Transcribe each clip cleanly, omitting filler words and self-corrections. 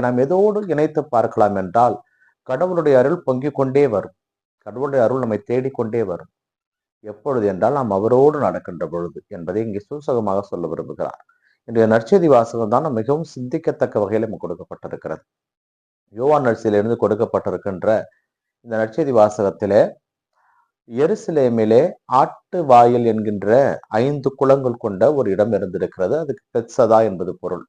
நாம் எதோடு இணைத்து பார்க்கலாம் என்றால், கடவுளுடைய அருள் பொங்கிக் கொண்டே வரும். கடவுளுடைய அருள் நம்மை தேடிக்கொண்டே வரும். எப்பொழுது என்றால் நாம் அவரோடு நடக்கின்ற பொழுது என்பதை இங்கே சூசகமாக சொல்ல விரும்புகிறார். இன்றைய நற்செய்தி வாசகம் தான் மிகவும் சிந்திக்கத்தக்க வகையில் நமக்கு கொடுக்கப்பட்டிருக்கிறது. யோவான் நற்செய்தியிலிருந்து கொடுக்கப்பட்டிருக்கின்ற இந்த நற்செய்தி வாசகத்திலே எருசலேமிலே ஆட்டு வாயில் என்கின்ற 5 குளங்கள் கொண்ட ஒரு இடம் இருந்திருக்கிறது. அதுக்கு பெத்சதா என்பது பொருள்.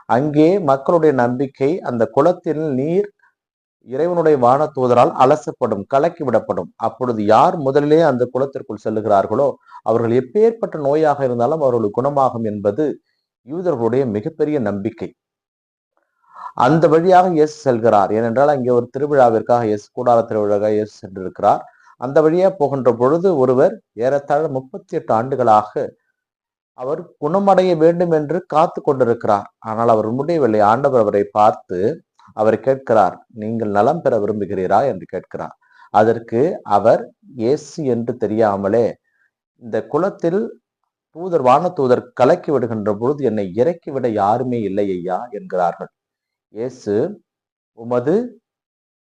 அங்கே மக்களுடைய நம்பிக்கை அந்த குளத்தில் நீர் இறைவனுடைய வானதூதரால் அலசப்படும், கலக்கி விடப்படும். அப்பொழுது யார் முதலிலே அந்த குளத்திற்குள் செல்லுகிறார்களோ அவர்கள் எப்பேற்பட்ட நோயாக இருந்தாலும் அவர்களுக்கு குணமாகும் என்பது யூதர்களுடைய மிகப்பெரிய நம்பிக்கை. அந்த வழியாக இயேசு செல்கிறார். ஏனென்றால் அங்கே ஒரு திருவிழாவிற்காக இயேசு கூடார திருவிழாவாக இயேசு சென்றிருக்கிறார். அந்த வழியா போகின்ற பொழுது ஒருவர் ஏறத்தாழ 38 ஆண்டுகளாக அவர் குணமடைய வேண்டும் என்று காத்து கொண்டிருக்கிறார். ஆனால் அவர் முடியவில்லை. ஆண்டவர் அவரை பார்த்து அவரை கேட்கிறார், நீங்கள் நலம் பெற விரும்புகிறீரா என்று கேட்கிறார். அதற்கு அவர் இயேசு என்று தெரியாமலே, இந்த குளத்தில் வானதூதர் கலக்கி விடுகின்ற பொழுது என்னை இறக்கிவிட யாருமே இல்லை ஐயா என்கிறார்கள். இயேசு உமது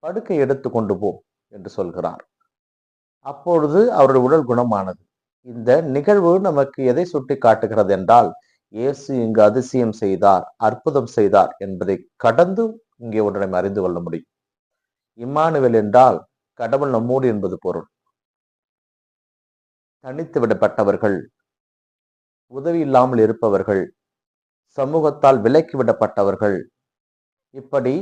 படுக்கை எடுத்து கொண்டு போ என்று சொல்கிறார். அப்பொழுது அவருடைய உடல் குணமானது. இந்த நிகழ்வு நமக்கு எதை சுட்டி காட்டுகிறது என்றால், இயேசு இங்கு அதிசயம் செய்தார், அற்புதம் செய்தார் என்பதை கடந்து இங்கே ஒன்றை நாம் அறிந்து கொள்ள முடியும். இம்மானுவேல் என்றால் கடவுள் நம்மோடு என்பது பொருள். தனித்து விடப்பட்டவர்கள், உதவி இல்லாமல் இருப்பவர்கள், சமூகத்தால் விலக்கி விடப்பட்டவர்கள், இப்படி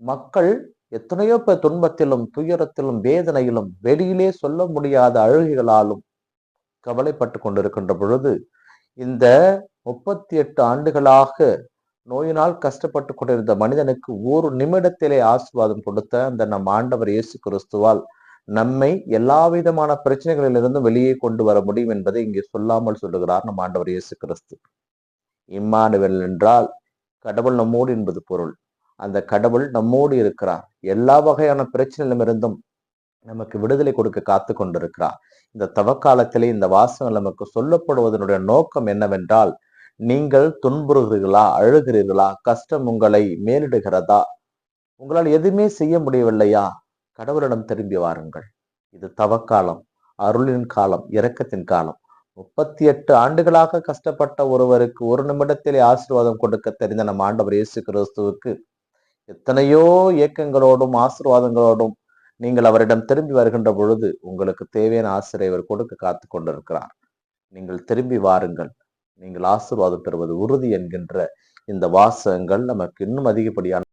மக்கள் எத்தனையோ பேர் துன்பத்திலும் துயரத்திலும் வேதனையிலும் வெளியிலே சொல்ல முடியாத அழுகைகளாலும் கவலைப்பட்டு கொண்டிருக்கின்ற பொழுது, இந்த 38 ஆண்டுகளாக நோயினால் கஷ்டப்பட்டு கொண்டிருந்த மனிதனுக்கு ஒரு நிமிடத்திலே ஆசீர்வாதம் கொடுத்த அந்த நம் ஆண்டவர் இயேசு கிறிஸ்துவால் நம்மை எல்லா விதமான பிரச்சனைகளிலிருந்து வெளியே கொண்டு வர முடியும் என்பதை இங்கே சொல்லாமல் சொல்லுகிறார் நம் ஆண்டவர் இயேசு கிறிஸ்து. இம்மானுவேல் என்றால் கடவுள் நம்மோடு என்பது பொருள். அந்த கடவுள் நம்மோடு இருக்கிறார். எல்லா வகையான பிரச்சனையிலுமிருந்தும் நமக்கு விடுதலை கொடுக்க காத்து கொண்டிருக்கிறார். இந்த தவக்காலத்திலே இந்த வாசகம் நமக்கு சொல்லப்படுவதனுடைய நோக்கம் என்னவென்றால், நீங்கள் துன்புறுகிறீர்களா, அழுகிறீர்களா, கஷ்டம் உங்களை மேலிடுகிறதா, உங்களால் எதுவுமே செய்ய முடியவில்லையா, கடவுளிடம் திரும்பி வாருங்கள். இது தவக்காலம், அருளின் காலம், இரக்கத்தின் காலம். 38 ஆண்டுகளாக கஷ்டப்பட்ட ஒருவருக்கு ஒரு நிமிடத்திலே ஆசீர்வாதம் கொடுக்க தெரிந்த நம் ஆண்டவர் இயேசு கிறிஸ்துவுக்கு எத்தனையோ ஏக்கங்களோடும் ஆசீர்வாதங்களோடும் நீங்கள் அவரிடம் திரும்பி வருகின்ற பொழுது உங்களுக்கு தேவையான ஆசிரியர் கொடுக்க காத்து கொண்டிருக்கிறார். நீங்கள் திரும்பி வாருங்கள், நீங்கள் ஆசீர்வாதம் பெறுவது உறுதி என்கின்ற இந்த வாசகங்கள் நமக்கு இன்னும் அதிகப்படியான